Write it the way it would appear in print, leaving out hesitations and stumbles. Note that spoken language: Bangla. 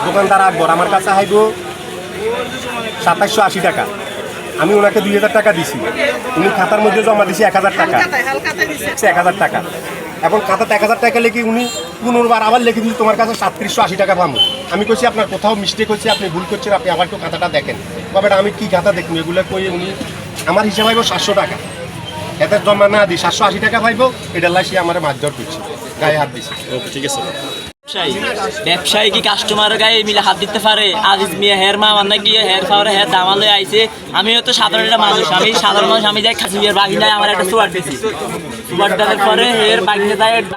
দোকানদার আকবর আমার কাছে আইব 2780 টাকা। আমি ওনাকে 2000 টাকা দিছি, উনি খাতার মধ্যে জমা দিছি 1000 টাকা, 1000 টাকা। এখন খাতাতে 1000 টাকা লিখে উনি পুনর্বার আবার লিখে দিল তোমার কাছে 3780 টাকা পাবো। আমি কইছি আপনার কোথাও মিস্টেক হচ্ছে, আপনি ভুল করছেন, আপনি আবার একটু খাতাটা দেখেন। তবে আমি কি খাতা দেখুন এগুলো কই উনি আমার হিসাব পাইব 700 টাকা, এতে জমা না দিই 780 টাকা পাইব। এটা লাইসি আমার মারধর করছে, গায়ে হাত দিচ্ছে। ওকে ঠিক আছে। ব্যবসায়ী কি কাস্টমার গায়ে মিলে হাত দিতে পারে? আজিজ মিয়া হের মা মান্না গিয়ে হের খাওয়ারে হের দামালে আইছে। আমিও তো সাধারণ একটা মানুষ, আমি সাধারণ মানুষ। আমি যাই খাসি বিয়ের বাগিনায় আমার একটা সুপার দিয়েছি, সুপার দেওয়ার পরে হের বাগিনা যায়